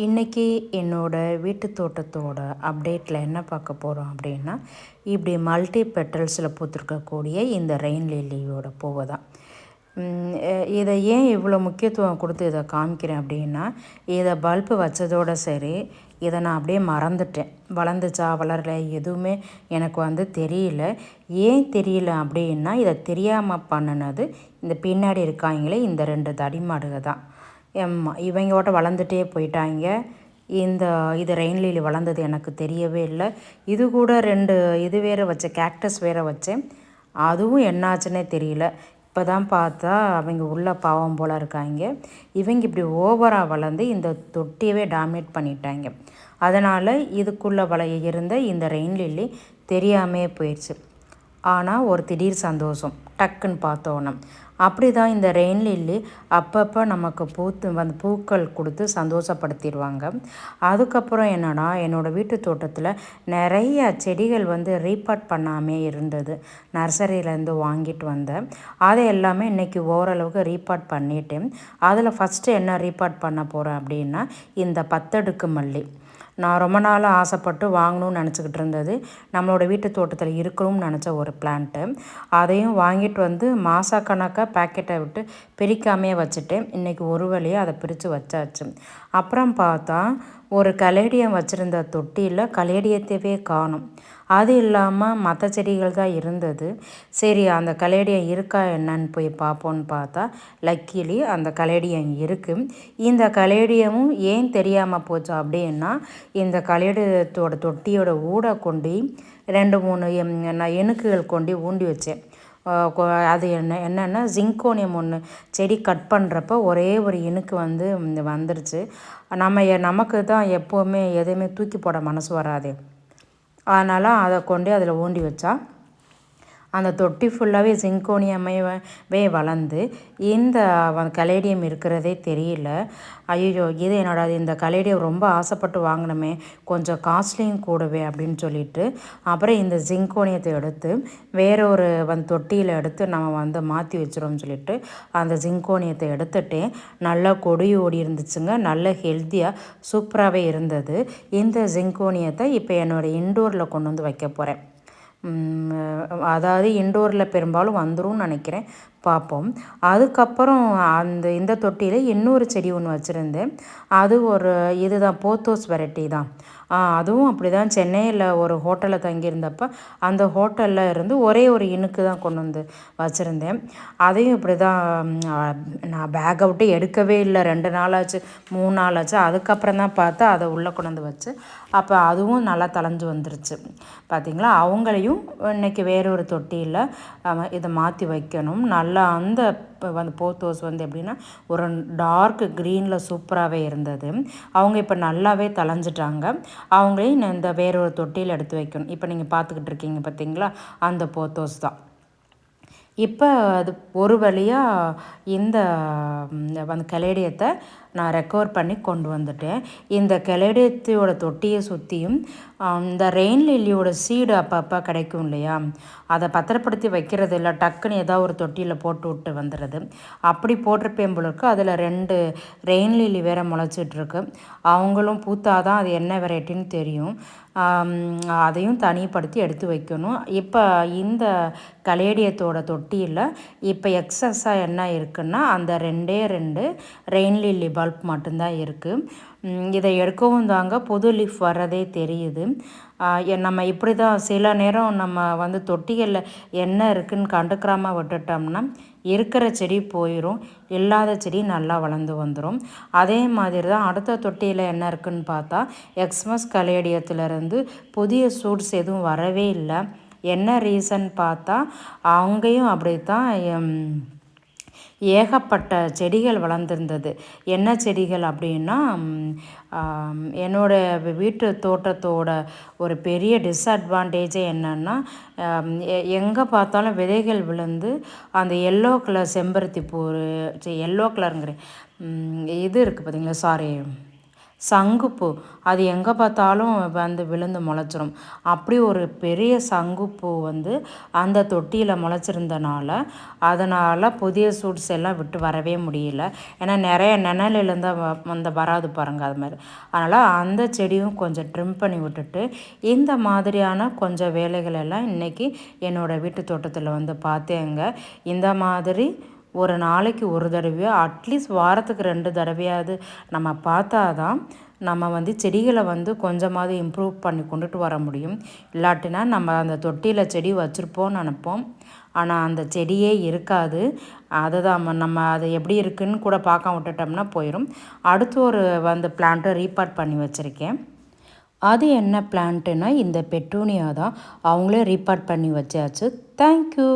இன்றைக்கி என்னோடய வீட்டு தோட்டத்தோட அப்டேட்டில் என்ன பார்க்க போகிறோம் அப்படின்னா, இப்படி மல்டி பெட்டல்ஸில் பூத்திருக்கக்கூடிய இந்த ரெயின் லில்லியோட பூவை தான். இதை ஏன் இவ்வளோ முக்கியத்துவம் கொடுத்து இதை காமிக்கிறேன் அப்படின்னா, இதை பல்பு வச்சதோடு சரி, இதை நான் அப்படியே மறந்துட்டேன். வளர்ந்துச்சா வளரல எதுவுமே எனக்கு தெரியல. ஏன் தெரியல அப்படின்னா, இதை தெரியாமல் பண்ணினது இந்த பின்னாடி இருக்காங்களே இந்த 2 தடிமாடுக தான். இவங்களோட வளர்ந்துட்டே போயிட்டாங்க. இது ரெயின் லில்லி வளர்ந்தது எனக்கு தெரியவே இல்லை. இது கூட 2 இது வேறு வச்சேன், கேக்டஸ் வேறு வச்சேன். அதுவும் என்னாச்சுன்னே தெரியல. இப்போ தான் பார்த்தா அவங்க உள்ள பாவம் போல் இருக்காங்க. இவங்க இப்படி ஓவராக வளர்ந்து இந்த தொட்டியவே டாமினேட் பண்ணிட்டாங்க. அதனால் இதுக்குள்ளே இருந்த இந்த ரெயின் லில்லி தெரியாமே போயிடுச்சு. ஆனால் ஒரு திடீர் சந்தோஷம் டக்குன்னு பார்த்தோன்னே. அப்படி தான் இந்த ரெயின் லில்லி அப்பப்போ நமக்கு பூக்கள் கொடுத்து சந்தோஷப்படுத்திடுவாங்க. அதுக்கப்புறம் என்னோடய வீட்டு தோட்டத்தில் நிறைய செடிகள் ரீபாட் பண்ணாமே இருந்தது. நர்சரியிலேருந்து வாங்கிட்டு வந்தேன். அதை எல்லாமே இன்றைக்கி ஓரளவுக்கு ரீபாட் பண்ணிட்டேன். அதில் ஃபஸ்ட்டு என்ன ரீபாட் பண்ண போகிறேன் அப்படின்னா, இந்த 10 அடுக்கு மல்லி. நான் ரொம்ப நாளாக ஆசைப்பட்டு வாங்கணும்னு நினச்சிக்கிட்டு இருந்தது. நம்மளோட வீட்டு தோட்டத்தில் இருக்கணும்னு நினச்ச ஒரு பிளான்ட்டு. அதையும் வாங்கிட்டு மாதக்கணக்காக பேக்கெட்டை விட்டு பிரிக்காமையே வச்சுட்டேன். இன்றைக்கி ஒரு வழியாக அதை பிரித்து வச்சாச்சு. அப்புறம் பார்த்தா ஒரு கலேடியம் வச்சுருந்த தொட்டியில் கலேடியத்தையே காணும். அது இல்லாமல் மற்ற செடிகள் தான் இருந்தது. சரி, அந்த கலேடியம் இருக்கா என்னன்னு போய் பார்ப்போன்னு பார்த்தா லக்கிலி அந்த கலேடியம் இருக்குது. இந்த கலேடியமும் ஏன் தெரியாமல் போச்சு அப்படின்னா, இந்த கலேடியத்தோட தொட்டியோட ஊட கொண்டு 2-3 நான் எணுக்குகள் கொண்டு ஊண்டி வச்சேன். அது என்னென்னா ஜிங்கோனியம் ஒன்று செடி கட் பண்ணுறப்ப ஒரே ஒரு இனுக்கு வந்துருச்சு. நமக்கு தான் எப்போவுமே எதையுமே தூக்கி போட மனசு வராது. அதனால் அதை கொண்டு அதில் ஊண்டி வச்சா அந்த தொட்டி ஃபுல்லாகவே ஜிங்கோனியமே வளர்ந்து இந்த கலேடியம் இருக்கிறதே தெரியல. ஐயோ, இது என்னோட இந்த கலேடியம் ரொம்ப ஆசைப்பட்டு வாங்கினோமே, கொஞ்சம் காஸ்ட்லியும் கூடவே அப்படின்னு சொல்லிட்டு அப்புறம் இந்த ஜிங்கோனியத்தை எடுத்து வேற ஒரு தொட்டியில் எடுத்து நம்ம மாற்றி வச்சிரோம்னு சொல்லிட்டு அந்த ஜிங்கோனியத்தை எடுத்துட்டேன். நல்லா கொடி ஓடி இருந்துச்சுங்க. நல்ல ஹெல்த்தியாக சூப்பராகவே இருந்தது. இந்த ஜிங்கோனியத்தை இப்போ என்னோடய இன்டோரில் கொண்டு வந்து வைக்க போகிறேன். அதாவது இன்டோரில் பெரும்பாலும் வந்துரும்னு நினைக்கிறேன், பார்ப்போம். அதுக்கப்புறம் இந்த தொட்டியில் இன்னொரு செடி ஒன்று வச்சுருந்தேன். அது ஒரு இதுதான் போத்தோஸ் வெரைட்டி தான். அதுவும் அப்படி தான். சென்னையில் ஒரு ஹோட்டலில் தங்கியிருந்தப்போ அந்த ஹோட்டலில் இருந்து ஒரே ஒரு இனுக்கு தான் கொண்டு வந்து வச்சுருந்தேன். அதையும் இப்படி தான் நான் பேக் அவுட்டு எடுக்கவே இல்லை. 2 நாளாச்சு 3 நாளாச்சு. அதுக்கப்புறம் தான் பார்த்தா அதை உள்ளே கொண்டு வந்து வச்சு அப்போ அதுவும் நல்லா தளைஞ்சு வந்துருச்சு. பார்த்திங்களா, அவங்களையும் இன்றைக்கி வேறு ஒரு தொட்டியில் இதை மாற்றி வைக்கணும். நல்லா அந்த போத்தோஸ் எப்படின்னா ஒரு டார்க் க்ரீனில் சூப்பராகவே இருந்தது. அவங்க இப்போ நல்லாவே தளைஞ்சிட்டாங்க. அவங்களையும் இந்த வேற ஒரு தொட்டியில் எடுத்து வைக்கணும். இப்போ நீங்கள் பார்த்துக்கிட்டு இருக்கீங்க பார்த்தீங்களா, அந்த போத்தோஸ் தான். இப்போ அது ஒரு வழியாக இந்த கலேடியத்தை நான் ரெக்கவர் பண்ணி கொண்டு வந்துட்டேன். இந்த கலேடியத்தோட தொட்டியை சுற்றியும் இந்த ரெயின் லில்லியோட சீடு அப்பப்போ கிடைக்கும் இல்லையா, அதை பத்திரப்படுத்தி வைக்கிறது இல்லை. டக்குன்னு ஏதாவது ஒரு தொட்டியில் போட்டு விட்டு வந்துடுறது. அப்படி போட்டிருப்பேன் போலருக்கு. அதில் 2 ரெயின் லில்லி வேறு முளைச்சிட்ருக்கு. அவங்களும் பூத்தாதான் அது என்ன வெரைட்டின்னு தெரியும். அதையும் தனிப்படுத்தி எடுத்து வைக்கணும். இப்போ இந்த கலேடியத்தோட தொட்டியில் இப்போ எக்ஸஸாக என்ன இருக்குன்னா அந்த 2 ரெயின் லில்லி பல்ப் மட்டும்தான் இருக்குது. இதை எடுக்கவும் தாங்க புது லீஃப் வர்றதே தெரியுது. நம்ம இப்படி தான் சில நேரம் நம்ம தொட்டிகளில் என்ன இருக்குதுன்னு கண்டுக்கிறாமல் விட்டுட்டோம்னா இருக்கிற செடி போயிடும், இல்லாத செடி நல்லா வளர்ந்து வந்துடும். அதே மாதிரி தான் அடுத்த தொட்டியில் என்ன இருக்குதுன்னு பார்த்தா எக்ஸ்மஸ் கலேடியத்துலேருந்து புதிய சூட்ஸ் எதுவும் வரவே இல்லை. என்ன ரீசன் பார்த்தா அங்கேயும் அப்படி தான் ஏகப்பட்ட செடிகள் வளர்ந்துருந்தது. என்ன செடிகள் அப்படின்னா, என்னோடய வீட்டு தோட்டத்தோட ஒரு பெரிய டிஸ்அட்வான்டேஜே என்னென்னா, எங்கே பார்த்தாலும் விதைகள் விழுந்து அந்த எல்லோ கலர் செம்பருத்தி பூ, எல்லோ கலருங்கிற இது இருக்குது பார்த்தீங்களா, சாரி சங்குப்பூ அது எங்கே பார்த்தாலும் வந்து விழுந்து முளைச்சிரும். அப்படி ஒரு பெரிய சங்குப்பூ வந்து அந்த தொட்டியில் முளைச்சிருந்தனால அதனால் புதிய சூட்ஸ் எல்லாம் விட்டு வரவே முடியல. ஏன்னா நிறைய நிழல் இருந்தால் வந்து வராது பாருங்கள் அது மாதிரி. அதனால் அந்த செடியும் கொஞ்சம் ட்ரிம் பண்ணி விட்டுட்டு இந்த மாதிரியான கொஞ்சம் வேலைகள் எல்லாம் இன்றைக்கி என்னோடய வீட்டு தோட்டத்தில் வந்து பார்த்தேங்க. இந்த மாதிரி ஒரு நாளைக்கு ஒரு தடவையோ அட்லீஸ்ட் வாரத்துக்கு 2 தடவையாவது நம்ம பார்த்தா தான் நம்ம வந்து செடிகளை வந்து கொஞ்சமாவது இம்ப்ரூவ் பண்ணி கொண்டுட்டு வர முடியும். இல்லாட்டினா நம்ம அந்த தொட்டியில் செடி வச்சுருப்போம்னு நினப்போம், ஆனால் அந்த செடியே இருக்காது. அதை தான் நம்ம அது எப்படி இருக்குதுன்னு கூட பார்க்க விட்டுட்டோம்னா போயிடும். அடுத்து ஒரு வந்து பிளான்ட்டை ரீபார்ட் பண்ணி வச்சுருக்கேன். அது என்ன பிளான்ட்டுன்னா இந்த பெட்டூனியா தான். அவங்களே ரீபார்ட் பண்ணி வச்சாச்சு. தேங்க்யூ.